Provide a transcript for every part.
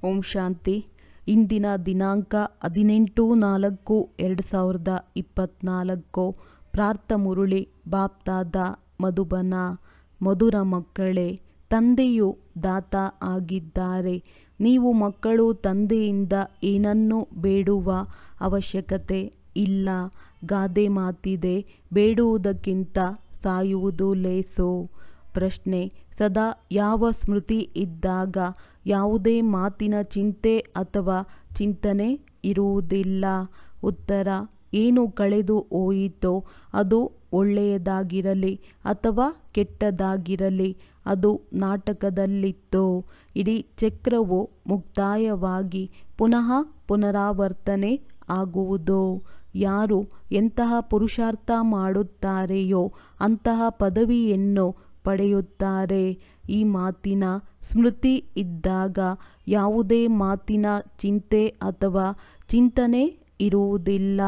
ಓಂ ಶಾಂತಿ. ಇಂದಿನ ದಿನಾಂಕ 18/4/2024. ಪ್ರಾರ್ಥ ಮುರುಳಿ ಬಾಪ್ತಾದ ಮಧುಬನ. ಮಧುರ ಮಕ್ಕಳೇ, ತಂದೆಯು ದಾತ ಆಗಿದ್ದಾರೆ. ನೀವು ಮಕ್ಕಳು ತಂದೆಯಿಂದ ಏನನ್ನೂ ಬೇಡುವ ಅವಶ್ಯಕತೆ ಇಲ್ಲ. ಗಾದೆ ಮಾತಿದೆ, ಬೇಡುವುದಕ್ಕಿಂತ ಸಾಯುವುದು ಲೇಸು. ಪ್ರಶ್ನೆ: ಸದಾ ಯಾವ ಸ್ಮೃತಿ ಇದ್ದಾಗ ಯಾವುದೇ ಮಾತಿನ ಚಿಂತೆ ಅಥವಾ ಚಿಂತನೆ ಇರುವುದಿಲ್ಲ? ಉತ್ತರ: ಏನು ಕಳೆದು ಹೋಯಿತೋ ಅದು ಒಳ್ಳೆಯದಾಗಿರಲಿ ಅಥವಾ ಕೆಟ್ಟದಾಗಿರಲಿ, ಅದು ನಾಟಕದಲ್ಲಿತ್ತು. ಇಡೀ ಚಕ್ರವು ಮುಕ್ತಾಯವಾಗಿ ಪುನಃ ಪುನರಾವರ್ತನೆ ಆಗುವುದು. ಯಾರು ಎಂತಹ ಪುರುಷಾರ್ಥ ಮಾಡುತ್ತಾರೆಯೋ ಅಂತಹ ಪದವಿಯನ್ನು ಪಡೆಯುತ್ತಾರೆ. ಈ ಮಾತಿನ ಸ್ಮೃತಿ ಇದ್ದಾಗ ಯಾವುದೇ ಮಾತಿನ ಚಿಂತೆ ಅಥವಾ ಚಿಂತನೆ ಇರುವುದಿಲ್ಲ.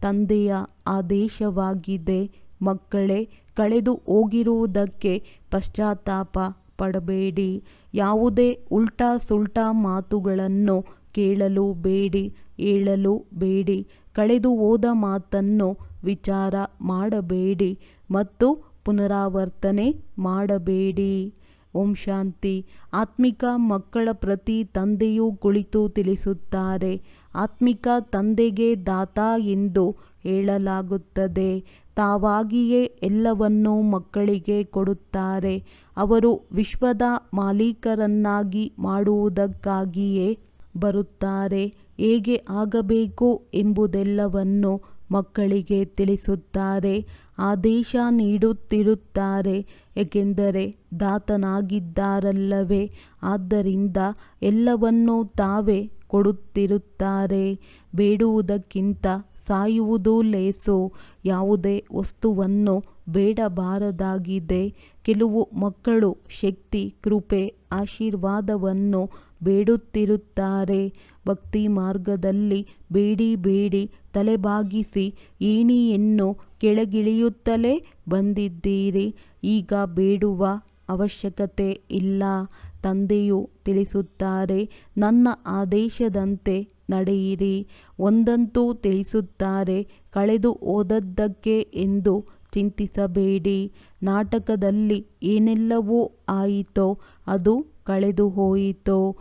ತಂದೆಯ ಆದೇಶವಾಗಿದೆ, ಮಕ್ಕಳೇ, ಕಳೆದು ಹೋಗಿರುವುದಕ್ಕೆ ಪಶ್ಚಾತ್ತಾಪ ಪಡಬೇಡಿ. ಯಾವುದೇ ಉಲ್ಟಾ ಸುಲ್ಟಾ ಮಾತುಗಳನ್ನು ಕೇಳಲು ಬೇಡಿ, ಹೇಳಲು ಬೇಡಿ. ಕಳೆದು ಹೋದ ಮಾತನ್ನು ವಿಚಾರ ಮಾಡಬೇಡಿ ಮತ್ತು ಪುನರಾವರ್ತನೆ ಮಾಡಬೇಡಿ. ಓಂ ಶಾಂತಿ. ಆತ್ಮಿಕ ಮಕ್ಕಳ ಪ್ರತಿ ತಂದೆಯು ಕುಳಿತು ತಿಳಿಸುತ್ತಾರೆ. ಆತ್ಮಿಕ ತಂದೆಗೆ ದಾತ ಎಂದು ಹೇಳಲಾಗುತ್ತದೆ. ತಾವಾಗಿಯೇ ಎಲ್ಲವನ್ನೂ ಮಕ್ಕಳಿಗೆ ಕೊಡುತ್ತಾರೆ. ಅವರು ವಿಶ್ವದ ಮಾಲೀಕರನ್ನಾಗಿ ಮಾಡುವುದಕ್ಕಾಗಿಯೇ ಬರುತ್ತಾರೆ. ಹೇಗೆ ಆಗಬೇಕು ಎಂಬುದೆಲ್ಲವನ್ನು ಮಕ್ಕಳಿಗೆ ತಿಳಿಸುತ್ತಾರೆ. ಆದೇಶ ನೀಡುತ್ತಿರುತ್ತಾರೆ, ಏಕೆಂದರೆ ದಾತನಾಗಿದ್ದಾರಲ್ಲವೇ. ಆದ್ದರಿಂದ ಎಲ್ಲವನ್ನೂ ತಾವೇ ಕೊಡುತ್ತಿರುತ್ತಾರೆ. ಬೇಡುವುದಕ್ಕಿಂತ ಸಾಯುವುದು ಲೇಸು. ಯಾವುದೇ ವಸ್ತುವನ್ನು ಬೇಡಬಾರದಾಗಿದೆ. ಕೆಲವು ಮಕ್ಕಳು ಶಕ್ತಿ, ಕೃಪೆ, ಆಶೀರ್ವಾದವನ್ನು ಬೇಡುತ್ತಿರುತ್ತಾರೆ. ಭಕ್ತಿ ಮಾರ್ಗದಲ್ಲಿ ಬೇಡಿ ಬೇಡಿ ತಲೆಬಾಗಿಸಿ ಏಣಿಯನ್ನು ಕೆಳಗಿಳಿಯುತ್ತಲೇ ಬಂದಿದ್ದೀರಿ. ಈಗ ಬೇಡುವ ಅವಶ್ಯಕತೆ ಇಲ್ಲ. ತಂದೆಯು ತಿಳಿಸುತ್ತಾರೆ, ನನ್ನ ಆದೇಶದಂತೆ ನಡೆಯಿರಿ. ಒಂದಂತೂ ತಿಳಿಸುತ್ತಾರೆ, ಕಳೆದು ಹೋದದ್ದಕ್ಕೆ ಎಂದು ಚಿಂತಿಸಬೇಡಿ. ನಾಟಕದಲ್ಲಿ ಏನೆಲ್ಲವೂ ಆಯಿತೋ ಅದು ಕಳೆದು ಹೋಯಿತೋ.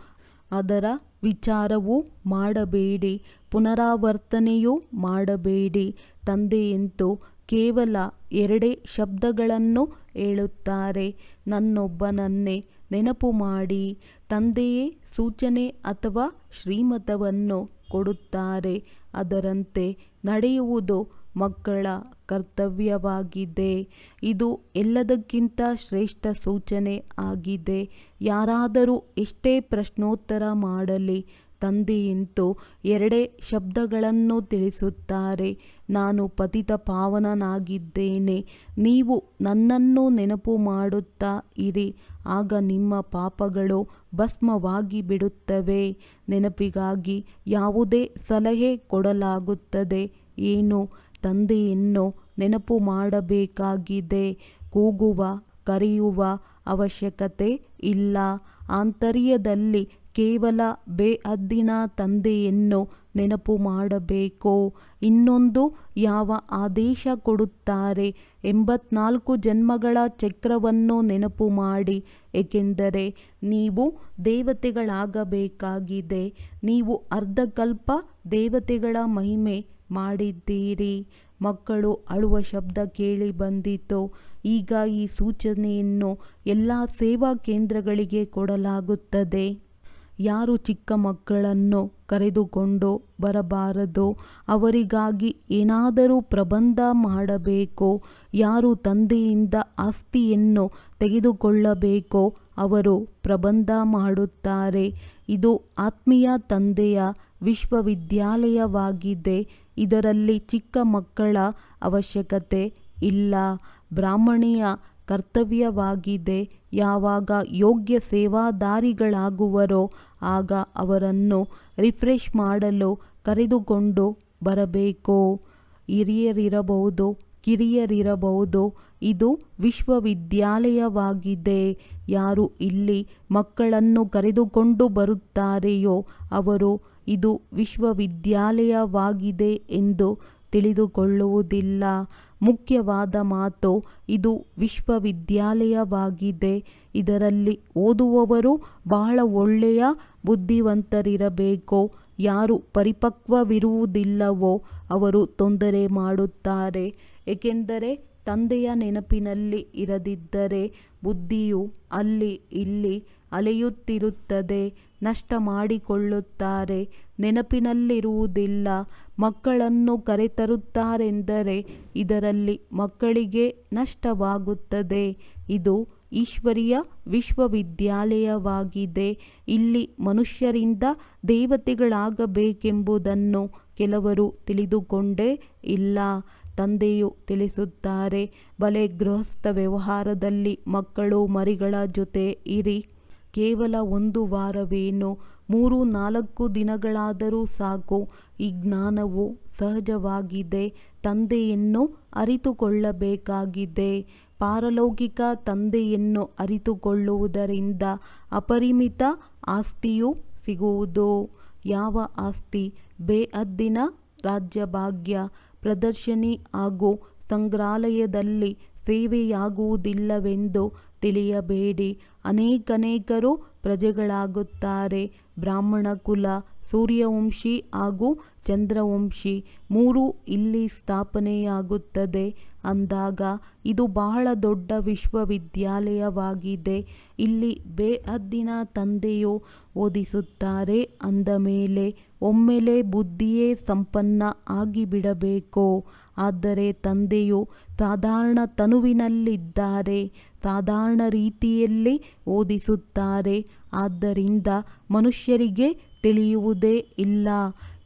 ಅದರ ವಿಚಾರವೂ ಮಾಡಬೇಡಿ, ಪುನರಾವರ್ತನೆಯೂ ಮಾಡಬೇಡಿ. ತಂದೆಯಂತೂ ಕೇವಲ 2 ಶಬ್ದಗಳನ್ನು ಹೇಳುತ್ತಾರೆ, ನನ್ನೊಬ್ಬನನ್ನೇ ನೆನಪು ಮಾಡಿ. ತಂದೆಯೇ ಸೂಚನೆ ಅಥವಾ ಶ್ರೀಮತವನ್ನು ಕೊಡುತ್ತಾರೆ. ಅದರಂತೆ ನಡೆಯುವುದು ಮಕ್ಕಳ ಕರ್ತವ್ಯವಾಗಿದೆ. ಇದು ಎಲ್ಲದಕ್ಕಿಂತ ಶ್ರೇಷ್ಠ ಸೂಚನೆ ಆಗಿದೆ. ಯಾರಾದರೂ ಎಷ್ಟೇ ಪ್ರಶ್ನೋತ್ತರ ಮಾಡಲಿ, ತಂದೆಯಂತೂ 2 ಶಬ್ದಗಳನ್ನು ತಿಳಿಸುತ್ತಾರೆ, ನಾನು ಪತಿತ ಪಾವನನಾಗಿದ್ದೇನೆ. ನೀವು ನನ್ನನ್ನು ನೆನಪು ಮಾಡುತ್ತಾ ಇರಿ, ಆಗ ನಿಮ್ಮ ಪಾಪಗಳು ಭಸ್ಮವಾಗಿ ಬಿಡುತ್ತವೆ. ನೆನಪಿಗಾಗಿ ಯಾವುದೇ ಸಲಹೆ ಕೊಡಲಾಗುತ್ತದೆ. ಏನು? ತಂದೆಯನ್ನು ನೆನಪು ಮಾಡಬೇಕಾಗಿದೆ. ಕೂಗುವ, ಕರೆಯುವ ಅವಶ್ಯಕತೆ ಇಲ್ಲ. ಆಂತರ್ಯದಲ್ಲಿ ಕೇವಲ ಬೇಹದ್ದಿನ ತಂದೆಯನ್ನು ನೆನಪು ಮಾಡಬೇಕು. ಇನ್ನೊಂದು ಯಾವ ಆದೇಶ ಕೊಡುತ್ತಾರೆ? 84 ಜನ್ಮಗಳ ಚಕ್ರವನ್ನು ನೆನಪು ಮಾಡಿ, ಏಕೆಂದರೆ ನೀವು ದೇವತೆಗಳಾಗಬೇಕಾಗಿದೆ. ನೀವು ಅರ್ಧಕಲ್ಪ ದೇವತೆಗಳ ಮಹಿಮೆ ಮಾಡಿದ್ದೀರಿ. ಮಕ್ಕಳು ಅಳುವ ಶಬ್ದ ಕೇಳಿ ಬಂದಿತು. ಈಗ ಈ ಸೂಚನೆಯನ್ನು ಎಲ್ಲ ಸೇವಾ ಕೇಂದ್ರಗಳಿಗೆ ಕೊಡಲಾಗುತ್ತದೆ. ಯಾರು ಚಿಕ್ಕ ಮಕ್ಕಳನ್ನು ಕರೆದುಕೊಂಡು ಬರಬಾರದೋ ಅವರಿಗಾಗಿ ಏನಾದರೂ ಪ್ರಬಂಧ ಮಾಡಬೇಕೋ, ಯಾರು ತಂದೆಯಿಂದ ಆಸ್ತಿಯನ್ನು ತೆಗೆದುಕೊಳ್ಳಬೇಕೋ ಅವರು ಪ್ರಬಂಧ ಮಾಡುತ್ತಾರೆ. ಇದು ಆತ್ಮೀಯ ತಂದೆಯ ವಿಶ್ವವಿದ್ಯಾಲಯವಾಗಿದೆ. ಇದರಲ್ಲಿ ಚಿಕ್ಕ ಮಕ್ಕಳ ಅವಶ್ಯಕತೆ ಇಲ್ಲ. ಬ್ರಾಹ್ಮಣಿಯ ಕರ್ತವ್ಯವಾಗಿದೆ. ಯಾವಾಗ ಯೋಗ್ಯ ಸೇವಾದಾರಿಗಳಾಗುವರೋ ಆಗ ಅವರನ್ನು ರಿಫ್ರೆಶ್ ಮಾಡಲು ಕರೆದುಕೊಂಡು ಬರಬೇಕು. ಹಿರಿಯರಿರಬಹುದು, ಕಿರಿಯರಿರಬಹುದು. ಇದು ವಿಶ್ವವಿದ್ಯಾಲಯವಾಗಿದೆ. ಯಾರು ಇಲ್ಲಿ ಮಕ್ಕಳನ್ನು ಕರೆದುಕೊಂಡು ಬರುತ್ತಾರೆಯೋ ಅವರು ಇದು ವಿಶ್ವವಿದ್ಯಾಲಯವಾಗಿದೆ ಎಂದು ತಿಳಿದುಕೊಳ್ಳುವುದಿಲ್ಲ. ಮುಖ್ಯವಾದ ಮಾತು ಇದು ವಿಶ್ವವಿದ್ಯಾಲಯವಾಗಿದೆ. ಇದರಲ್ಲಿ ಓದುವವರು ಬಹಳ ಒಳ್ಳೆಯ ಬುದ್ಧಿವಂತರಿರಬೇಕು. ಯಾರು ಪರಿಪಕ್ವವಿರುವುದಿಲ್ಲವೋ ಅವರು ತೊಂದರೆ ಮಾಡುತ್ತಾರೆ. ಏಕೆಂದರೆ ತಂದೆಯ ನೆನಪಿನಲ್ಲಿ ಇರದಿದ್ದರೆ ಬುದ್ಧಿಯು ಅಲ್ಲಿ ಇಲ್ಲಿ ಅಲೆಯುತ್ತಿರುತ್ತದೆ. ನಷ್ಟ ಮಾಡಿಕೊಳ್ಳುತ್ತಾರೆ, ನೆನಪಿನಲ್ಲಿರುವುದಿಲ್ಲ. ಮಕ್ಕಳನ್ನು ಕರೆತರುತ್ತಾರೆಂದರೆ ಇದರಲ್ಲಿ ಮಕ್ಕಳಿಗೆ ನಷ್ಟವಾಗುತ್ತದೆ. ಇದು ಈಶ್ವರೀಯ ವಿಶ್ವವಿದ್ಯಾಲಯವಾಗಿದೆ. ಇಲ್ಲಿ ಮನುಷ್ಯರಿಂದ ದೇವತೆಗಳಾಗಬೇಕೆಂಬುದನ್ನು ಕೆಲವರು ತಿಳಿದುಕೊಂಡೇ ಇಲ್ಲ. ತಂದೆಯು ತಿಳಿಸುತ್ತಾರೆ, ಬಲೆ ಗೃಹಸ್ಥ ವ್ಯವಹಾರದಲ್ಲಿ ಮಕ್ಕಳು ಮರಿಗಳ ಜೊತೆ ಇರಿ. ಕೇವಲ 1 ವಾರವೇನು, 3-4 ದಿನಗಳಾದರೂ ಸಾಕು. ಈ ಜ್ಞಾನವು ಸಹಜವಾಗಿದೆ. ತಂದೆಯನ್ನು ಅರಿತುಕೊಳ್ಳಬೇಕಾಗಿದೆ. ಪಾರಲೌಕಿಕ ತಂದೆಯನ್ನು ಅರಿತುಕೊಳ್ಳುವುದರಿಂದ ಅಪರಿಮಿತ ಆಸ್ತಿಯು ಸಿಗುವುದು. ಯಾವ ಆಸ್ತಿ? ಬೇಅದ್ದಿನ ರಾಜ್ಯಭಾಗ್ಯ. ಪ್ರದರ್ಶನಿ ಹಾಗೂ ಸಂಗ್ರಹಾಲಯದಲ್ಲಿ ಸೇವೆಯಾಗುವುದಿಲ್ಲವೆಂದು ತಿಳಿಯಬೇಡಿ. ಅನೇಕರು ಪ್ರಜೆಗಳಾಗುತ್ತಾರೆ. ಬ್ರಾಹ್ಮಣ ಕುಲ, ಸೂರ್ಯವಂಶಿ ಹಾಗೂ ಚಂದ್ರವಂಶಿ 3 ಇಲ್ಲಿ ಸ್ಥಾಪನೆಯಾಗುತ್ತದೆ. ಅಂದಾಗ ಇದು ಬಹಳ ದೊಡ್ಡ ವಿಶ್ವವಿದ್ಯಾಲಯವಾಗಿದೆ. ಇಲ್ಲಿ ಬೇಅದ್ದಿನ ತಂದೆಯು ಓದಿಸುತ್ತಾರೆ. ಅಂದ ಮೇಲೆ ಒಮ್ಮೆಲೆ ಬುದ್ಧಿಯೇ ಸಂಪನ್ನ ಆಗಿಬಿಡಬೇಕು. ಆದರೆ ತಂದೆಯು ಸಾಧಾರಣ ತನುವಿನಲ್ಲಿದ್ದಾರೆ, ಸಾಧಾರಣ ರೀತಿಯಲ್ಲಿ ಓದಿಸುತ್ತಾರೆ. ಆದ್ದರಿಂದ ಮನುಷ್ಯರಿಗೆ ತಿಳಿಯುವುದೇ ಇಲ್ಲ.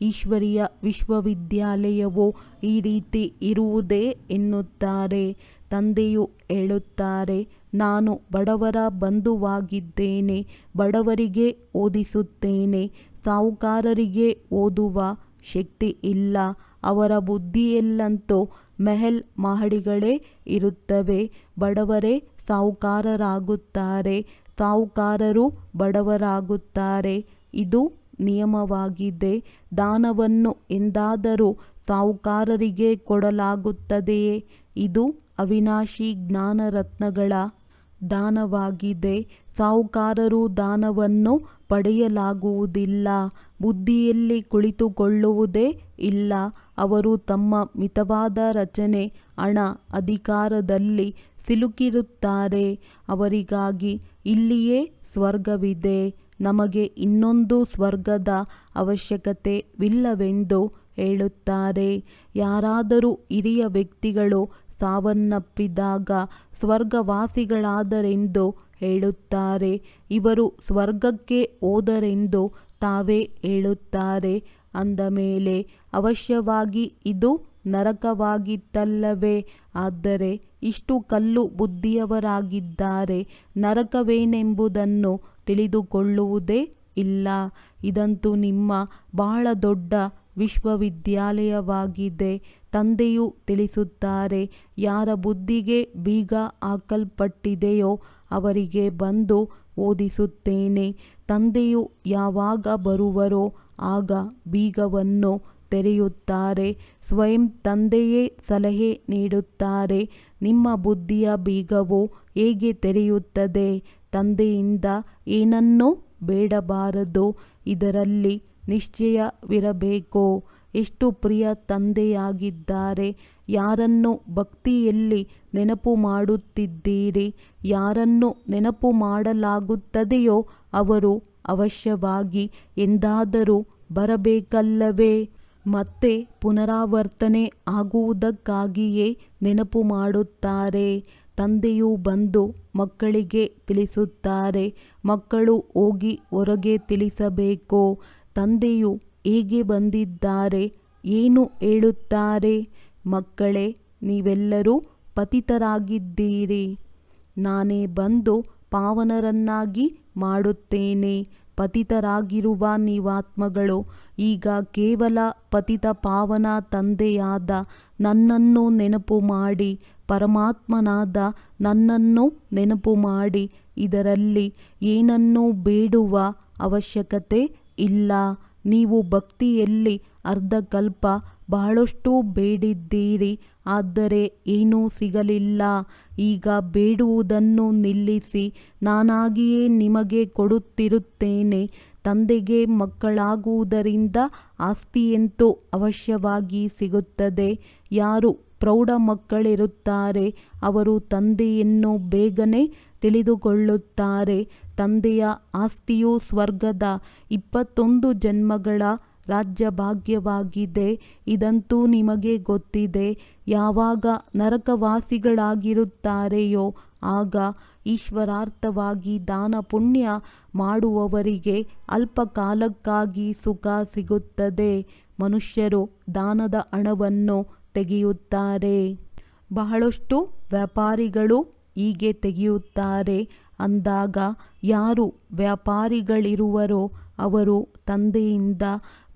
ಈಶ್ವರೀಯ ವಿಶ್ವವಿದ್ಯಾಲಯವು ಈ ರೀತಿ ಇರುವುದೇ ಎನ್ನುತ್ತಾರೆ. ತಂದೆಯು ಹೇಳುತ್ತಾರೆ, ನಾನು ಬಡವರ ಬಂಧುವಾಗಿದ್ದೇನೆ, ಬಡವರಿಗೆ ಓದಿಸುತ್ತೇನೆ. ಸಾಹುಕಾರರಿಗೆ ಓದುವ ಶಕ್ತಿ ಇಲ್ಲ. ಅವರ ಬುದ್ಧಿಯಲ್ಲಂತೂ ಮೆಹಲ್ ಮಹಡಿಗಳೇ ಇರುತ್ತವೆ. ಬಡವರೇ ಸಾಹುಕಾರರಾಗುತ್ತಾರೆ, ಸಾಹುಕಾರರು ಬಡವರಾಗುತ್ತಾರೆ. ಇದು ನಿಯಮವಾಗಿದೆ. ದಾನವನ್ನು ಎಂದಾದರೂ ಸಾಹುಕಾರರಿಗೆ ಕೊಡಲಾಗುತ್ತದೆಯೇ? ಇದು ಅವಿನಾಶಿ ಜ್ಞಾನರತ್ನಗಳ ದಾನವಾಗಿದೆ. ಸಾಹುಕಾರರು ದಾನವನ್ನು ಪಡೆಯಲಾಗುವುದಿಲ್ಲ. ಬುದ್ಧಿಯಲ್ಲಿ ಕುಳಿತುಕೊಳ್ಳುವುದೇ ಇಲ್ಲ. ಅವರು ತಮ್ಮ ಮಿತವಾದ ರಚನೆ, ಹಣ, ಅಧಿಕಾರದಲ್ಲಿ ಸಿಲುಕಿರುತ್ತಾರೆ. ಅವರಿಗಾಗಿ ಇಲ್ಲಿಯೇ ಸ್ವರ್ಗವಿದೆ. ನಮಗೆ ಇನ್ನೊಂದು ಸ್ವರ್ಗದ ಅವಶ್ಯಕತೆವಿಲ್ಲವೆಂದು ಹೇಳುತ್ತಾರೆ. ಯಾರಾದರೂ ಹಿರಿಯ ವ್ಯಕ್ತಿಗಳು ಸಾವನ್ನಪ್ಪಿದಾಗ ಸ್ವರ್ಗವಾಸಿಗಳಾದರೆಂದು ಹೇಳುತ್ತಾರೆ. ಇವರು ಸ್ವರ್ಗಕ್ಕೆ ಹೋದರೆಂದು ತಾವೇ ಹೇಳುತ್ತಾರೆ. ಅಂದ ಮೇಲೆ ಅವಶ್ಯವಾಗಿ ಇದು ನರಕವಾಗಿತ್ತಲ್ಲವೇ? ಆದರೆ ಇಷ್ಟು ಕಲ್ಲು ಬುದ್ಧಿಯವರಾಗಿದ್ದಾರೆ. ನರಕವೇನೆಂಬುದನ್ನು ತಿಳಿದುಕೊಳ್ಳುವುದೇ ಇಲ್ಲ. ಇದಂತೂ ನಿಮ್ಮ ಬಹಳ ದೊಡ್ಡ ವಿಶ್ವವಿದ್ಯಾಲಯವಾಗಿದೆ. ತಂದೆಯು ತಿಳಿಸುತ್ತಾರೆ, ಯಾರ ಬುದ್ಧಿಗೆ ಬೀಗ ಹಾಕಲ್ಪಟ್ಟಿದೆಯೋ ಅವರಿಗೆ ಬಂದು ಓದಿಸುತ್ತೇನೆ. ತಂದೆಯು ಯಾವಾಗ ಬರುವರೋ ಆಗ ಬೀಗವನ್ನು ತೆರೆಯುತ್ತಾರೆ. ಸ್ವಯಂ ತಂದೆಯೇ ಸಲಹೆ ನೀಡುತ್ತಾರೆ. ನಿಮ್ಮ ಬುದ್ಧಿಯ ಬೀಗವು ಹೇಗೆ ತೆರೆಯುತ್ತದೆ? ತಂದೆಯಿಂದ ಏನನ್ನೂ ಬೇಡಬಾರದು. ಇದರಲ್ಲಿ ನಿಶ್ಚಯವಿರಬೇಕು. ಎಷ್ಟು ಪ್ರಿಯ ತಂದೆಯಾಗಿದ್ದಾರೆ. ಯಾರನ್ನು ಭಕ್ತಿಯಲ್ಲಿ ನೆನಪು ಮಾಡುತ್ತಿದ್ದೀರಿ? ಯಾರನ್ನು ನೆನಪು ಮಾಡಲಾಗುತ್ತದೆಯೋ ಅವರು ಅವಶ್ಯವಾಗಿ ಎಂದಾದರೂ ಬರಬೇಕಲ್ಲವೇ? ಮತ್ತೆ ಪುನರಾವರ್ತನೆ ಆಗುವುದಕ್ಕಾಗಿಯೇ ನೆನಪು ಮಾಡುತ್ತಾರೆ. ತಂದೆಯು ಬಂದು ಮಕ್ಕಳಿಗೆ ತಿಳಿಸುತ್ತಾರೆ. ಮಕ್ಕಳು ಹೋಗಿ ಹೊರಗೆ ತಿಳಿಸಬೇಕು. ತಂದೆಯು ಹೇಗೆ ಬಂದಿದ್ದಾರೆ? ಏನು ಹೇಳುತ್ತಾರೆ? ಮಕ್ಕಳೇ, ನೀವೆಲ್ಲರೂ ಪತಿತರಾಗಿದ್ದೀರಿ. ನಾನೇ ಬಂದು ಪಾವನರನ್ನಾಗಿ ಮಾಡುತ್ತೇನೆ. ಪತಿತರಾಗಿರುವ ನೀವಾತ್ಮಗಳು ಈಗ ಕೇವಲ ಪತಿತ ಪಾವನ ತಂದೆಯಾದ ನನ್ನನ್ನು ನೆನಪು ಮಾಡಿ, ಪರಮಾತ್ಮನಾದ ನನ್ನನ್ನು ನೆನಪು ಮಾಡಿ ಇದರಲ್ಲಿ ಏನನ್ನೂ ಬೇಡುವ ಅವಶ್ಯಕತೆ ಇಲ್ಲ. ನೀವು ಭಕ್ತಿಯಲ್ಲಿ ಅರ್ಧಕಲ್ಪ ಬಹಳಷ್ಟು ಬೇಡಿದ್ದೀರಿ, ಆದರೆ ಏನೂ ಸಿಗಲಿಲ್ಲ. ಈಗ ಬೇಡುವುದನ್ನು ನಿಲ್ಲಿಸಿ ನಾನಾಗಿಯೇ ನಿಮಗೆ ಕೊಡುತ್ತಿರುತ್ತೇನೆ. ತಂದೆಗೆ ಮಕ್ಕಳಾಗುವುದರಿಂದ ಆಸ್ತಿಯಂತೂ ಅವಶ್ಯವಾಗಿ ಸಿಗುತ್ತದೆ. ಯಾರು ಪ್ರೌಢ ಮಕ್ಕಳಿರುತ್ತಾರೆ ಅವರು ತಂದೆಯನ್ನು ಬೇಗನೆ ತಿಳಿದುಕೊಳ್ಳುತ್ತಾರೆ. ತಂದೆಯ ಆಸ್ತಿಯು ಸ್ವರ್ಗದ 21 ಜನ್ಮಗಳ ರಾಜ್ಯಭಾಗ್ಯವಾಗಿದೆ. ಇದಂತೂ ನಿಮಗೆ ಗೊತ್ತಿದೆ. ಯಾವಾಗ ನರಕವಾಸಿಗಳಾಗಿರುತ್ತಾರೆಯೋ ಆಗ ಈಶ್ವರಾರ್ಥವಾಗಿ ದಾನ ಪುಣ್ಯ ಮಾಡುವವರಿಗೆ ಅಲ್ಪ ಕಾಲಕ್ಕಾಗಿ ಸುಖ ಸಿಗುತ್ತದೆ. ಮನುಷ್ಯರು ದಾನದ ಹಣವನ್ನು ತೆಗೆಯುತ್ತಾರೆ. ಬಹಳಷ್ಟು ವ್ಯಾಪಾರಿಗಳು ಹೀಗೆ ತೆಗೆಯುತ್ತಾರೆ. ಅಂದಾಗ ಯಾರು ವ್ಯಾಪಾರಿಗಳಿರುವರೋ ಅವರು ತಂದೆಯಿಂದ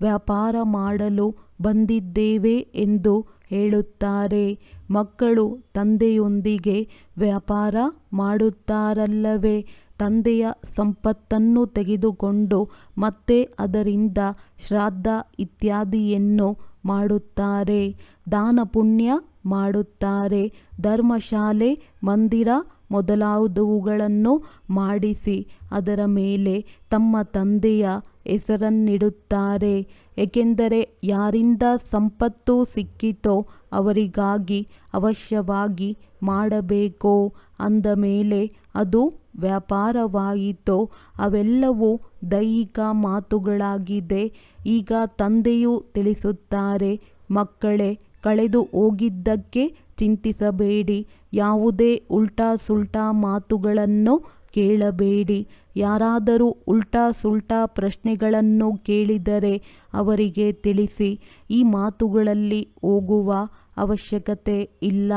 ವ್ಯಾಪಾರ ಮಾಡಲು ಬಂದಿದ್ದೇವೆ ಎಂದು ಹೇಳುತ್ತಾರೆ. ಮಕ್ಕಳು ತಂದೆಯೊಂದಿಗೆ ವ್ಯಾಪಾರ ಮಾಡುತ್ತಾರಲ್ಲವೇ? ತಂದೆಯ ಸಂಪತ್ತನ್ನು ತೆಗೆದುಕೊಂಡು ಮತ್ತೆ ಅದರಿಂದ ಶ್ರಾದ್ದ ಇತ್ಯಾದಿಯನ್ನು ಮಾಡುತ್ತಾರೆ. ದಾನ ಪುಣ್ಯ ಮಾಡುತ್ತಾರೆ. ಧರ್ಮಶಾಲೆ, ಮಂದಿರ ಮೊದಲಾದವುಗಳನ್ನು ಮಾಡಿಸಿ ಅದರ ಮೇಲೆ ತಮ್ಮ ತಂದೆಯ ಹೆಸರನ್ನಿಡುತ್ತಾರೆ. ಏಕೆಂದರೆ ಯಾರಿಂದ ಸಂಪತ್ತು ಸಿಕ್ಕಿತೋ ಅವರಿಗಾಗಿ ಅವಶ್ಯವಾಗಿ ಮಾಡಬೇಕು. ಅಂದ ಮೇಲೆ ಅದು ವ್ಯಾಪಾರವಾಯಿತೋ? ಅವೆಲ್ಲವೂ ದೈಹಿಕ ಮಾತುಗಳಾಗಿದೆ. ಈಗ ತಂದೆಯು ತಿಳಿಸುತ್ತಾರೆ, ಮಕ್ಕಳೇ, ಕಳೆದು ಹೋಗಿದ್ದಕ್ಕೆ ಚಿಂತಿಸಬೇಡಿ. ಯಾವುದೇ ಉಲ್ಟಾ ಸುಲ್ಟಾ ಮಾತುಗಳನ್ನು ಕೇಳಬೇಡಿ. ಯಾರಾದರೂ ಉಲ್ಟಾ ಸುಲ್ಟಾ ಪ್ರಶ್ನೆಗಳನ್ನು ಕೇಳಿದರೆ ಅವರಿಗೆ ತಿಳಿಸಿ, ಈ ಮಾತುಗಳಲ್ಲಿ ಹೋಗುವ ಅವಶ್ಯಕತೆ ಇಲ್ಲ.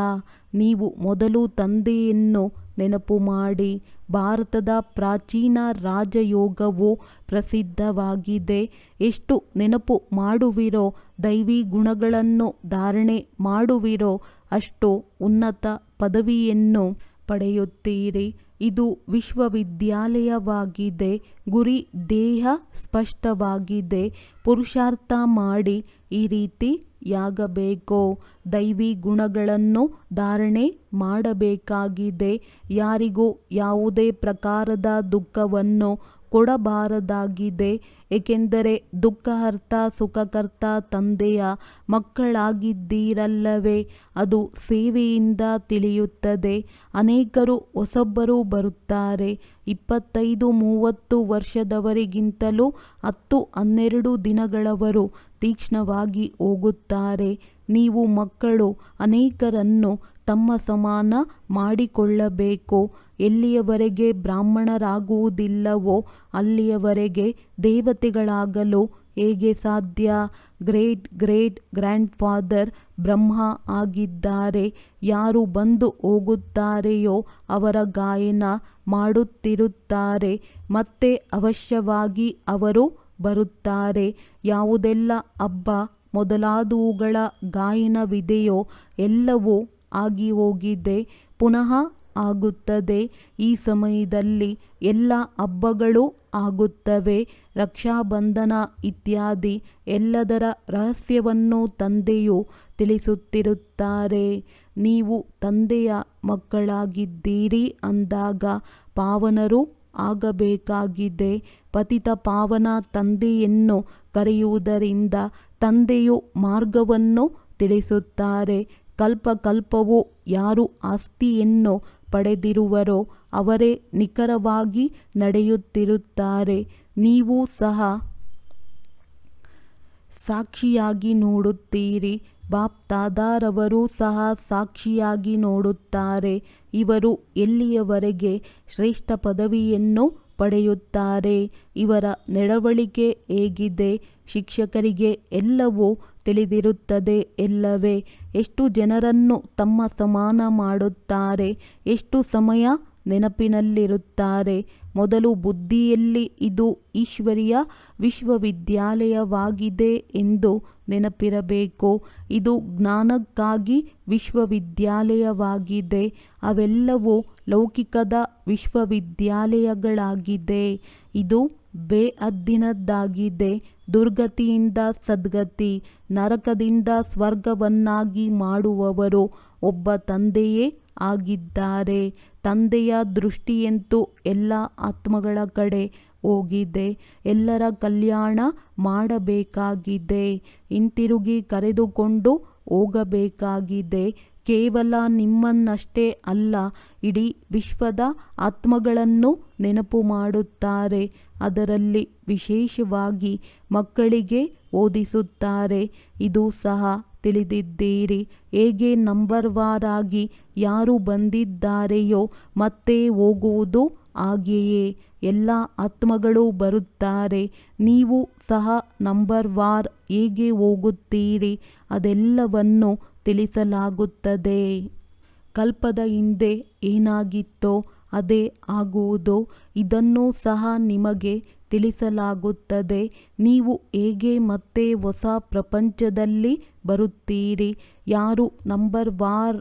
ನೀವು ಮೊದಲು ತಂದೆಯನ್ನು ನೆನಪು ಮಾಡಿ. ಭಾರತದ ಪ್ರಾಚೀನ ರಾಜಯೋಗವು ಪ್ರಸಿದ್ಧವಾಗಿದೆ. ಎಷ್ಟು ನೆನಪು ಮಾಡುವಿರೋ, ದೈವಿ ಗುಣಗಳನ್ನು ಧಾರಣೆ ಮಾಡುವಿರೋ ಅಷ್ಟು ಉನ್ನತ ಪದವಿಯನ್ನು ಪಡೆಯುತ್ತೀರಿ. ಇದು ವಿಶ್ವವಿದ್ಯಾಲಯವಾಗಿದೆ. ಗುರಿ ದೇಹ ಸ್ಪಷ್ಟವಾಗಿದೆ. ಪುರುಷಾರ್ಥ ಮಾಡಿ ಈ ರೀತಿಯಾಗಬೇಕು. ದೈವಿ ಗುಣಗಳನ್ನು ಧಾರಣೆ ಮಾಡಬೇಕಾಗಿದೆ. ಯಾರಿಗೂ ಯಾವುದೇ ಪ್ರಕಾರದ ದುಃಖವನ್ನು ಕೊಡಬಾರದಾಗಿದೆ. ಏಕೆಂದರೆ ದುಃಖಹರ್ತ ಸುಖಕರ್ತ ತಂದೆಯ ಮಕ್ಕಳಾಗಿದ್ದೀರಲ್ಲವೇ? ಅದು ಸೇವೆಯಿಂದ ತಿಳಿಯುತ್ತದೆ. ಅನೇಕರು ಹೊಸಬ್ಬರು ಬರುತ್ತಾರೆ. 25-30 ವರ್ಷದವರಿಗಿಂತಲೂ 10-12 ದಿನಗಳವರು ತೀಕ್ಷ್ಣವಾಗಿ ಹೋಗುತ್ತಾರೆ. ನೀವು ಮಕ್ಕಳು ಅನೇಕರನ್ನು ತಮ್ಮ ಸಮಾನ ಮಾಡಿಕೊಳ್ಳಬೇಕು. ಎಲ್ಲಿಯವರೆಗೆ ಬ್ರಾಹ್ಮಣರಾಗುವುದಿಲ್ಲವೋ ಅಲ್ಲಿಯವರೆಗೆ ದೇವತೆಗಳಾಗಲು ಹೇಗೆ ಸಾಧ್ಯ? ಗ್ರೇಟ್ ಗ್ರೇಟ್ ಗ್ರ್ಯಾಂಡ್ ಫಾದರ್ ಬ್ರಹ್ಮ ಆಗಿದ್ದಾರೆ. ಯಾರು ಬಂದು ಹೋಗುತ್ತಾರೆಯೋ ಅವರ ಗಾಯನ ಮಾಡುತ್ತಿರುತ್ತಾರೆ. ಮತ್ತೆ ಅವಶ್ಯವಾಗಿ ಅವರು ಬರುತ್ತಾರೆ. ಯಾವುದೆಲ್ಲ ಹಬ್ಬ ಮೊದಲಾದವುಗಳ ಗಾಯನವಿದೆಯೋ ಎಲ್ಲವೂ ಆಗಿ ಹೋಗಿದೆ, ಪುನಃ ಆಗುತ್ತದೆ. ಈ ಸಮಯದಲ್ಲಿ ಎಲ್ಲ ಹಬ್ಬಗಳು ಆಗುತ್ತವೆ. ರಕ್ಷಾಬಂಧನ ಇತ್ಯಾದಿ ಎಲ್ಲದರ ರಹಸ್ಯವನ್ನು ತಂದೆಯು ತಿಳಿಸುತ್ತಿರುತ್ತಾರೆ. ನೀವು ತಂದೆಯ ಮಕ್ಕಳಾಗಿದ್ದೀರಿ ಅಂದಾಗ ಪಾವನರು ಆಗಬೇಕಾಗಿದೆ. ಪತಿತ ಪಾವನ ತಂದೆಯನ್ನು ಕರೆಯುವುದರಿಂದ ತಂದೆಯು ಮಾರ್ಗವನ್ನು ತಿಳಿಸುತ್ತಾರೆ. ಕಲ್ಪ ಕಲ್ಪವೂ ಯಾರು ಆಸ್ತಿಯನ್ನು ಪಡೆದಿರುವರೋ ಅವರೇ ನಿಖರವಾಗಿ ನಡೆಯುತ್ತಿರುತ್ತಾರೆ. ನೀವು ಸಹ ಸಾಕ್ಷಿಯಾಗಿ ನೋಡುತ್ತೀರಿ. ಬಾಪ್ ದಾದಾರವರು ಸಹ ಸಾಕ್ಷಿಯಾಗಿ ನೋಡುತ್ತಾರೆ. ಇವರು ಎಲ್ಲಿಯವರೆಗೆ ಶ್ರೇಷ್ಠ ಪದವಿಯನ್ನು ಪಡೆಯುತ್ತಾರೆ? ಇವರ ನಡವಳಿಕೆ ಹೇಗಿದೆ? ಶಿಕ್ಷಕರಿಗೆ ಎಲ್ಲವೂ ತಿಳಿದಿರುತ್ತದೆ ಎಲ್ಲವೇ? ಎಷ್ಟು ಜನರನ್ನು ತಮ್ಮ ಸಮಾನ ಮಾಡುತ್ತಾರೆ? ಎಷ್ಟು ಸಮಯ ನೆನಪಿನಲ್ಲಿರುತ್ತಾರೆ. ಮೊದಲು ಬುದ್ಧಿಯಲ್ಲಿ ಇದು ಈಶ್ವರೀಯ ವಿಶ್ವವಿದ್ಯಾಲಯವಾಗಿದೆ ಎಂದು ನೆನಪಿರಬೇಕು. ಇದು ಜ್ಞಾನಕ್ಕಾಗಿ ವಿಶ್ವವಿದ್ಯಾಲಯವಾಗಿದೆ. ಅವೆಲ್ಲವೂ ಲೌಕಿಕದ ವಿಶ್ವವಿದ್ಯಾಲಯಗಳಾಗಿದೆ. ಇದು ಬೇಅದ್ದಿನದ್ದಾಗಿದೆ. ದುರ್ಗತಿಯಿಂದ ಸದ್ಗತಿ, ನರಕದಿಂದ ಸ್ವರ್ಗವನ್ನಾಗಿ ಮಾಡುವವರು ಒಬ್ಬ ತಂದೆಯೇ ಆಗಿದ್ದಾರೆ. ತಂದೆಯ ದೃಷ್ಟಿಯಂತೂ ಎಲ್ಲ ಆತ್ಮಗಳ ಕಡೆ ಹೋಗಿದೆ. ಎಲ್ಲರ ಕಲ್ಯಾಣ ಮಾಡಬೇಕಾಗಿದೆ. ಹಿಂತಿರುಗಿ ಕರೆದುಕೊಂಡು ಹೋಗಬೇಕಾಗಿದೆ. ಕೇವಲ ನಿಮ್ಮನ್ನಷ್ಟೇ ಅಲ್ಲ, ಇಡೀ ವಿಶ್ವದ ಆತ್ಮಗಳನ್ನು ನೆನಪು ಮಾಡುತ್ತಾರೆ. ಅದರಲ್ಲಿ ವಿಶೇಷವಾಗಿ ಮಕ್ಕಳಿಗೆ ಓದಿಸುತ್ತಾರೆ. ಇದು ಸಹ ತಿಳಿದಿದ್ದೀರಿ. ಹೇಗೆ ನಂಬರ್ವಾರಾಗಿ ಯಾರು ಬಂದಿದ್ದಾರೆಯೋ ಮತ್ತೆ ಹೋಗುವುದು ಹಾಗೆಯೇ ಎಲ್ಲ ಆತ್ಮಗಳು ಬರುತ್ತಾರೆ. ನೀವು ಸಹ ನಂಬರ್ವಾರ್ ಹೇಗೆ ಹೋಗುತ್ತೀರಿ ಅದೆಲ್ಲವನ್ನು ತಿಳಿಸಲಾಗುತ್ತದೆ. ಕಲ್ಪದ ಹಿಂದೆ ಏನಾಗಿತ್ತೋ ಅದೇ ಆಗುವುದು. ಇದನ್ನು ಸಹ ನಿಮಗೆ ತಿಳಿಸಲಾಗುತ್ತದೆ. ನೀವು ಹೇಗೆ ಮತ್ತೆ ಹೊಸ ಪ್ರಪಂಚದಲ್ಲಿ ಬರುತ್ತೀರಿ. ಯಾರು ನಂಬರ್ವಾರ್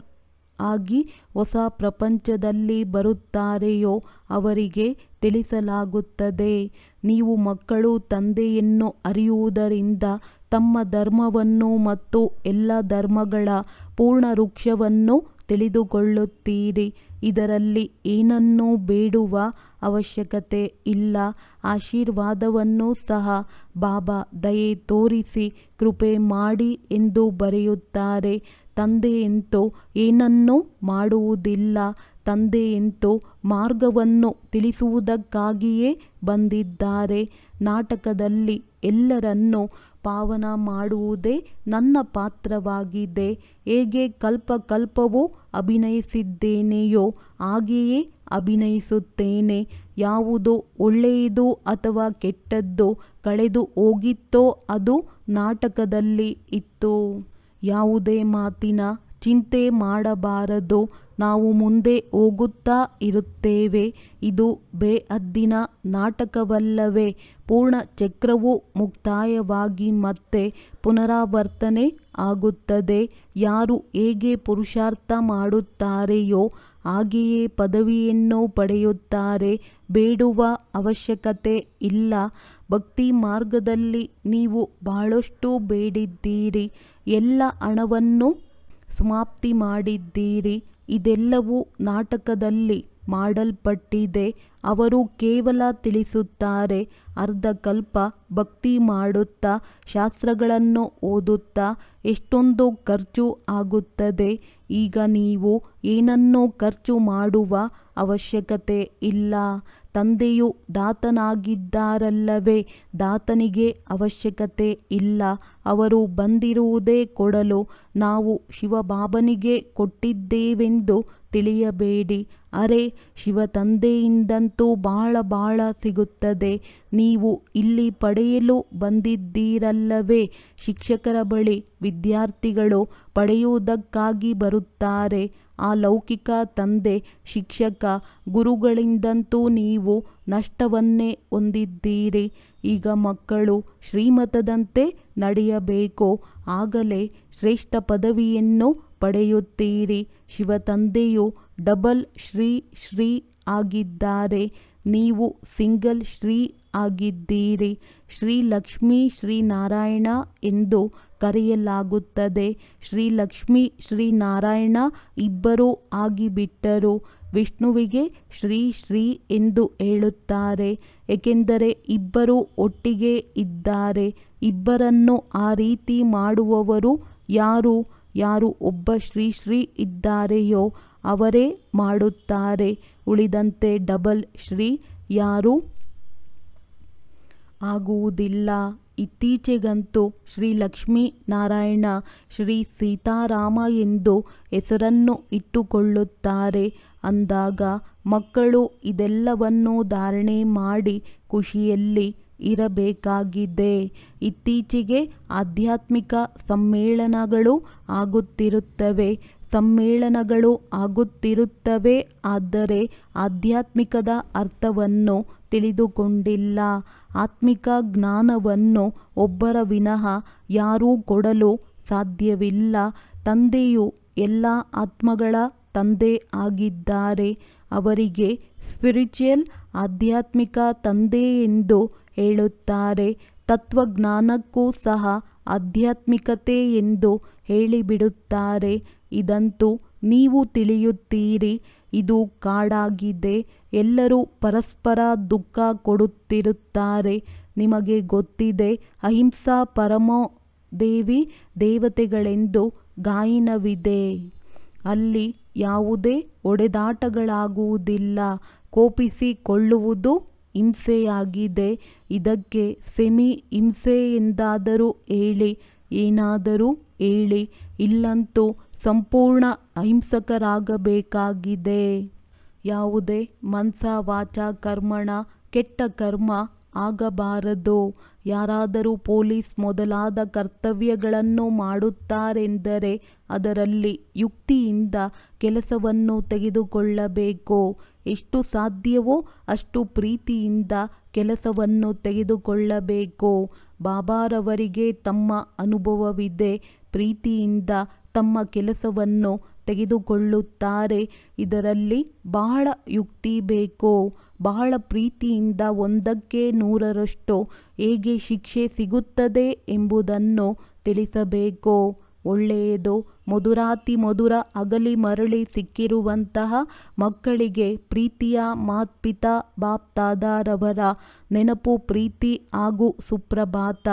ಆಗಿ ಹೊಸ ಪ್ರಪಂಚದಲ್ಲಿ ಬರುತ್ತಾರೆಯೋ ಅವರಿಗೆ ತಿಳಿಸಲಾಗುತ್ತದೆ. ನೀವು ಮಕ್ಕಳು ತಂದೆಯನ್ನು ಅರಿಯುವುದರಿಂದ ತಮ್ಮ ಧರ್ಮವನ್ನು ಮತ್ತು ಎಲ್ಲ ಧರ್ಮಗಳ ಪೂರ್ಣ ವೃಕ್ಷವನ್ನು ತಿಳಿದುಕೊಳ್ಳುತ್ತೀರಿ. ಇದರಲ್ಲಿ ಏನನ್ನೂ ಬೇಡುವ ಅವಶ್ಯಕತೆ ಇಲ್ಲ. ಆಶೀರ್ವಾದವನ್ನು ಸಹ ಬಾಬಾ ದಯೆ ತೋರಿಸಿ ಕೃಪೆ ಮಾಡಿ ಎಂದು ಬರೆಯುತ್ತಾರೆ. ತಂದೆಯಂತೂ ಏನನ್ನೂ ಮಾಡುವುದಿಲ್ಲ. ತಂದೆಯಂತೂ ಮಾರ್ಗವನ್ನು ತಿಳಿಸುವುದಕ್ಕಾಗಿಯೇ ಬಂದಿದ್ದಾರೆ. ನಾಟಕದಲ್ಲಿ ಎಲ್ಲರನ್ನೂ ಪಾವನ ಮಾಡುವುದೇ ನನ್ನ ಪಾತ್ರವಾಗಿದೆ. ಹೇಗೆ ಕಲ್ಪಕಲ್ಪವೂ ಅಭಿನಯಿಸಿದ್ದೇನೆಯೋ ಹಾಗೆಯೇ ಅಭಿನಯಿಸುತ್ತೇನೆ. ಯಾವುದು ಒಳ್ಳೆಯದು ಅಥವಾ ಕೆಟ್ಟದ್ದು ಕಳೆದು ಹೋಗಿತ್ತೋ ಅದು ನಾಟಕದಲ್ಲಿ ಇತ್ತು. ಯಾವುದೇ ಮಾತಿನ ಚಿಂತೆ ಮಾಡಬಾರದು. ನಾವು ಮುಂದೆ ಹೋಗುತ್ತಾ ಇರುತ್ತೇವೆ. ಇದು ಬೇಅದ್ದಿನ ನಾಟಕವಲ್ಲವೇ? ಪೂರ್ಣ ಚಕ್ರವು ಮುಕ್ತಾಯವಾಗಿ ಮತ್ತೆ ಪುನರಾವರ್ತನೆ ಆಗುತ್ತದೆ. ಯಾರು ಹೇಗೆ ಪುರುಷಾರ್ಥ ಮಾಡುತ್ತಾರೆಯೋ ಹಾಗೆಯೇ ಪದವಿಯನ್ನು ಪಡೆಯುತ್ತಾರೆ. ಬೇಡುವ ಅವಶ್ಯಕತೆ ಇಲ್ಲ. ಭಕ್ತಿ ಮಾರ್ಗದಲ್ಲಿ ನೀವು ಬಹಳಷ್ಟು ಬೇಡಿದ್ದೀರಿ. ಎಲ್ಲ ಹಣವನ್ನು ಸಮಾಪ್ತಿ ಮಾಡಿದ್ದೀರಿ. ಇದೆಲ್ಲವೂ ನಾಟಕದಲ್ಲಿ ಮಾಡಲ್ಪಟ್ಟಿದೆ. ಅವರು ಕೇವಲ ತಿಳಿಸುತ್ತಾರೆ. ಅರ್ಧಕಲ್ಪ ಭಕ್ತಿ ಮಾಡುತ್ತಾ ಶಾಸ್ತ್ರಗಳನ್ನು ಓದುತ್ತಾ ಎಷ್ಟೊಂದು ಖರ್ಚು ಆಗುತ್ತದೆ. ಈಗ ನೀವು ಏನನ್ನೂ ಖರ್ಚು ಮಾಡುವ ಅವಶ್ಯಕತೆ ಇಲ್ಲ. ತಂದೆಯು ದಾತನಾಗಿದ್ದಾರಲ್ಲವೇ? ದಾತನಿಗೆ ಅವಶ್ಯಕತೆ ಇಲ್ಲ. ಅವರು ಬಂದಿರುವುದೇ ಕೊಡಲು. ನಾವು ಶಿವಬಾಬನಿಗೆ ಕೊಟ್ಟಿದ್ದೇವೆಂದು ತಿಳಿಯಬೇಡಿ. ಅರೆ, ಶಿವ ತಂದೆಯಿಂದಂತೂ ಬಹಳ ಸಿಗುತ್ತದೆ. ನೀವು ಇಲ್ಲಿ ಪಡೆಯಲು ಬಂದಿದ್ದೀರಲ್ಲವೇ? ಶಿಕ್ಷಕರ ಬಳಿ ವಿದ್ಯಾರ್ಥಿಗಳು ಪಡೆಯುವುದಕ್ಕಾಗಿ ಬರುತ್ತಾರೆ. ಆ ಲೌಕಿಕ ತಂದೆ ಶಿಕ್ಷಕ ಗುರುಗಳಿಂದಂತೂ ನೀವು ನಷ್ಟವನ್ನೇ ಹೊಂದಿದ್ದೀರಿ. ಈಗ ಮಕ್ಕಳು ಶ್ರೀಮತದಂತೆ ನಡೆಯಬೇಕು. ಆಗಲೇ ಶ್ರೇಷ್ಠ ಪದವಿಯನ್ನು ಪಡೆಯುತ್ತೀರಿ. ಶಿವತಂದೆಯು ಡಬಲ್ ಶ್ರೀ ಆಗಿದ್ದಾರೆ. ನೀವು ಸಿಂಗಲ್ ಶ್ರೀ ಆಗಿದ್ದೀರಿ. ಶ್ರೀ ಲಕ್ಷ್ಮೀ ಶ್ರೀನಾರಾಯಣ ಎಂದು ಕರೆಯಲಾಗುತ್ತದೆ. ಶ್ರೀಲಕ್ಷ್ಮಿ ಶ್ರೀನಾರಾಯಣ ಇಬ್ಬರೂ ಆಗಿಬಿಟ್ಟರು. ವಿಷ್ಣುವಿಗೆ ಶ್ರೀ ಎಂದು ಹೇಳುತ್ತಾರೆ. ಏಕೆಂದರೆ ಇಬ್ಬರೂ ಒಟ್ಟಿಗೆ ಇದ್ದಾರೆ. ಇಬ್ಬರನ್ನು ಆ ರೀತಿ ಮಾಡುವವರು ಯಾರು? ಯಾರು ಒಬ್ಬ ಶ್ರೀ ಇದ್ದಾರೆಯೋ ಅವರೇ ಮಾಡುತ್ತಾರೆ. ಉಳಿದಂತೆ ಡಬಲ್ ಶ್ರೀ ಯಾರೂ ಆಗುವುದಿಲ್ಲ. ಇತ್ತೀಚೆಗಂತೂ ಶ್ರೀ ಲಕ್ಷ್ಮೀ ನಾರಾಯಣ, ಶ್ರೀ ಸೀತಾರಾಮ ಎಂದು ಹೆಸರನ್ನು ಇಟ್ಟುಕೊಳ್ಳುತ್ತಾರೆ. ಅಂದಾಗ ಮಕ್ಕಳು ಇದೆಲ್ಲವನ್ನು ಧಾರಣೆ ಮಾಡಿ ಖುಷಿಯಲ್ಲಿ ಇರಬೇಕಾಗಿದೆ. ಇತ್ತೀಚೆಗೆ ಆಧ್ಯಾತ್ಮಿಕ ಸಮ್ಮೇಳನಗಳು ಆಗುತ್ತಿರುತ್ತವೆ. ಸಮ್ಮೇಳನಗಳು ಆಗುತ್ತಿರುತ್ತವೆ. ಆದರೆ ಆಧ್ಯಾತ್ಮಿಕದ ಅರ್ಥವನ್ನು ತಿಳಿದುಕೊಂಡಿಲ್ಲ. ಆತ್ಮಿಕ ಜ್ಞಾನವನ್ನು ಒಬ್ಬರ ವಿನಃ ಯಾರೂ ಕೊಡಲು ಸಾಧ್ಯವಿಲ್ಲ. ತಂದೆಯು ಎಲ್ಲ ಆತ್ಮಗಳ ತಂದೆ ಆಗಿದ್ದಾರೆ. ಅವರಿಗೆ ಸ್ಪಿರಿಚುವಲ್ ಆಧ್ಯಾತ್ಮಿಕ ತಂದೆ ಎಂದು ಹೇಳುತ್ತಾರೆ. ತತ್ವಜ್ಞಾನಕ್ಕೂ ಸಹ ಆಧ್ಯಾತ್ಮಿಕತೆ ಎಂದು ಹೇಳಿಬಿಡುತ್ತಾರೆ. ಇದಂತೂ ನೀವು ತಿಳಿಯುತ್ತೀರಿ. ಇದು ಕಾಡಾಗಿದೆ. ಎಲ್ಲರೂ ಪರಸ್ಪರ ದುಃಖ ಕೊಡುತ್ತಿರುತ್ತಾರೆ. ನಿಮಗೆ ಗೊತ್ತಿದೆ, ಅಹಿಂಸಾ ಪರಮೋ ದೇವಿ ದೇವತೆಗಳೆಂದು ಗಾಯನವಿದೆ. ಅಲ್ಲಿ ಯಾವುದೇ ಹೊಡೆದಾಟಗಳಾಗುವುದಿಲ್ಲ. ಕೋಪಿಸಿಕೊಳ್ಳುವುದು ಹಿಂಸೆಯಾಗಿದೆ. ಇದಕ್ಕೆ ಸೆಮಿ ಹಿಂಸೆ ಎಂದಾದರೂ ಹೇಳಿ, ಏನಾದರೂ ಹೇಳಿ. ಇಲ್ಲಂತೂ ಸಂಪೂರ್ಣ ಅಹಿಂಸಕರಾಗಬೇಕಾಗಿದೆ. ಯಾವುದೇ ಮನಸ ವಾಚ ಕರ್ಮಣ ಕೆಟ್ಟ ಕರ್ಮ ಆಗಬಾರದು. ಯಾರಾದರೂ ಪೊಲೀಸ್ ಮೊದಲಾದ ಕರ್ತವ್ಯಗಳನ್ನು ಮಾಡುತ್ತಾರೆಂದರೆ ಅದರಲ್ಲಿ ಯುಕ್ತಿಯಿಂದ ಕೆಲಸವನ್ನು ತೆಗೆದುಕೊಳ್ಳಬೇಕು. ಎಷ್ಟು ಸಾಧ್ಯವೋ ಅಷ್ಟು ಪ್ರೀತಿಯಿಂದ ಕೆಲಸವನ್ನು ತೆಗೆದುಕೊಳ್ಳಬೇಕು. ಬಾಬಾರವರಿಗೆ ತಮ್ಮ ಅನುಭವವಿದೆ. ಪ್ರೀತಿಯಿಂದ ತಮ್ಮ ಕೆಲಸವನ್ನು ತೆಗೆದುಕೊಳ್ಳುತ್ತಾರೆ. ಇದರಲ್ಲಿ ಬಹಳ ಯುಕ್ತಿ ಬೇಕು. ಬಹಳ ಪ್ರೀತಿಯಿಂದ 100ಕ್ಕೆ 100ರಷ್ಟು ಹೇಗೆ ಶಿಕ್ಷೆ ಸಿಗುತ್ತದೆ ಎಂಬುದನ್ನು ತಿಳಿಸಬೇಕು. ಒಳ್ಳೆಯದು. ಮಧುರಾತಿ ಮಧುರ ಅಗಲಿ ಮರಳಿ ಸಿಕ್ಕಿರುವಂತಹ ಮಕ್ಕಳಿಗೆ ಪ್ರೀತಿಯ ಮಾತ್ಪಿತಾ ಬಾಪ್ದಾದಾರವರ ನೆನಪು, ಪ್ರೀತಿ ಹಾಗೂ ಸುಪ್ರಭಾತ.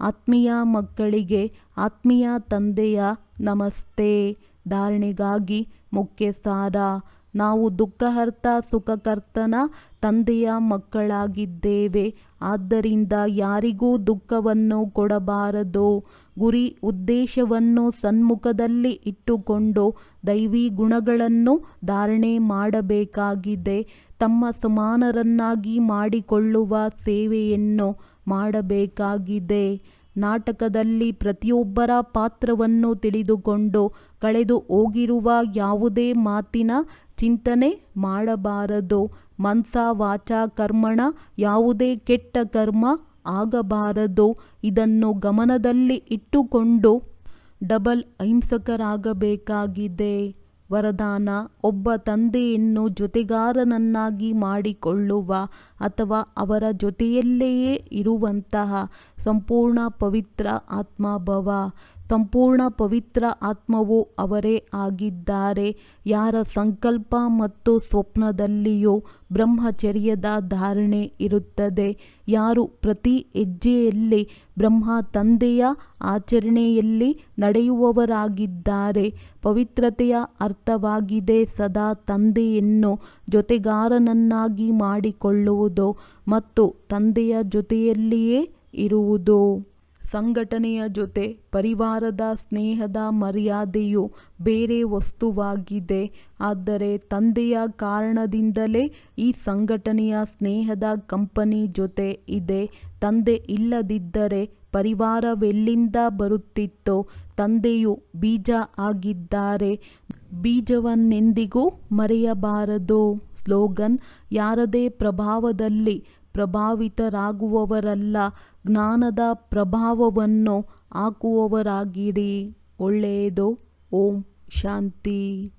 ಆತ್ಮೀಯ ಮಕ್ಕಳಿಗೆ ಆತ್ಮೀಯ ತಂದೆಯ ನಮಸ್ತೆ. ಧಾರಣೆಗಾಗಿ ಮುಖ್ಯ ಸಾರ. ನಾವು ದುಃಖಹರ್ತ ಸುಖಕರ್ತನ ತಂದೆಯ ಮಕ್ಕಳಾಗಿದ್ದೇವೆ. ಆದ್ದರಿಂದ ಯಾರಿಗೂ ದುಃಖವನ್ನು ಕೊಡಬಾರದು. ಗುರಿ ಉದ್ದೇಶವನ್ನು ಸನ್ಮುಖದಲ್ಲಿ ಇಟ್ಟುಕೊಂಡು ದೈವಿ ಗುಣಗಳನ್ನು ಧಾರಣೆ ಮಾಡಬೇಕಾಗಿದೆ. ತಮ್ಮ ಸಮಾನರನ್ನಾಗಿ ಮಾಡಿಕೊಳ್ಳುವ ಸೇವೆಯನ್ನು ಮಾಡಬೇಕಾಗಿದೆ. ನಾಟಕದಲ್ಲಿ ಪ್ರತಿಯೊಬ್ಬರ ಪಾತ್ರವನ್ನು ತಿಳಿದುಕೊಂಡು ಕಳೆದು ಹೋಗಿರುವ ಯಾವುದೇ ಮಾತಿನ ಚಿಂತನೆ ಮಾಡಬಾರದು. ಮನಸ ವಾಚ ಕರ್ಮಣ ಯಾವುದೇ ಕೆಟ್ಟ ಕರ್ಮ ಆಗಬಾರದು. ಇದನ್ನು ಗಮನದಲ್ಲಿ ಇಟ್ಟುಕೊಂಡು ಡಬಲ್ ಅಹಿಂಸಕರಾಗಬೇಕಾಗಿದೆ. ವರದಾನ: ಒಬ್ಬ ತಂದೆಯನ್ನು ಜೊತೆಗಾರನನ್ನಾಗಿ ಮಾಡಿಕೊಳ್ಳುವ ಅಥವಾ ಅವರ ಜೊತೆಯಲ್ಲಿಯೇ ಇರುವಂತಹ ಸಂಪೂರ್ಣ ಪವಿತ್ರ ಆತ್ಮಭವ. ಸಂಪೂರ್ಣ ಪವಿತ್ರ ಆತ್ಮವು ಅವರೇ ಆಗಿದ್ದಾರೆ. ಯಾರ ಸಂಕಲ್ಪ ಮತ್ತು ಸ್ವಪ್ನದಲ್ಲಿಯೂ ಬ್ರಹ್ಮಚರ್ಯದ ಧಾರಣೆ ಇರುತ್ತದೆ. ಯಾರು ಪ್ರತಿ ಹೆಜ್ಜೆಯಲ್ಲಿ ಬ್ರಹ್ಮ ತಂದೆಯ ಆಚರಣೆಯಲ್ಲಿ ನಡೆಯುವವರಾಗಿದ್ದಾರೆ. ಪವಿತ್ರತೆಯ ಅರ್ಥವಾಗಿದೆ ಸದಾ ತಂದೆಯನ್ನು ಜೊತೆಗಾರನನ್ನಾಗಿ ಮಾಡಿಕೊಳ್ಳುವುದು ಮತ್ತು ತಂದೆಯ ಜೊತೆಯಲ್ಲಿಯೇ ಇರುವುದು. ಸಂಘಟನೆಯ ಜೊತೆ ಪರಿವಾರದ ಸ್ನೇಹದ ಮರ್ಯಾದೆಯು ಬೇರೆ ವಸ್ತುವಾಗಿದೆ. ಆದರೆ ತಂದೆಯ ಕಾರಣದಿಂದಲೇ ಈ ಸಂಘಟನೆಯ ಸ್ನೇಹದ ಕಂಪನಿ ಜೊತೆ ಇದೆ. ತಂದೆ ಇಲ್ಲದಿದ್ದರೆ ಪರಿವಾರವೆಲ್ಲಿಂದ ಬರುತ್ತಿತ್ತು? ತಂದೆಯು ಬೀಜ ಆಗಿದ್ದಾರೆ. ಬೀಜವನ್ನೆಂದಿಗೂ ಮರೆಯಬಾರದು. ಸ್ಲೋಗನ್: ಯಾರದೇ ಪ್ರಭಾವದಲ್ಲಿ ಪ್ರಭಾವಿತರಾಗುವವರಲ್ಲ, ಜ್ಞಾನದ ಪ್ರಭಾವವನ್ನು ಹಾಕುವವರಾಗಿರಿ. ಒಳ್ಳೆಯದು. ಓಂ ಶಾಂತಿ.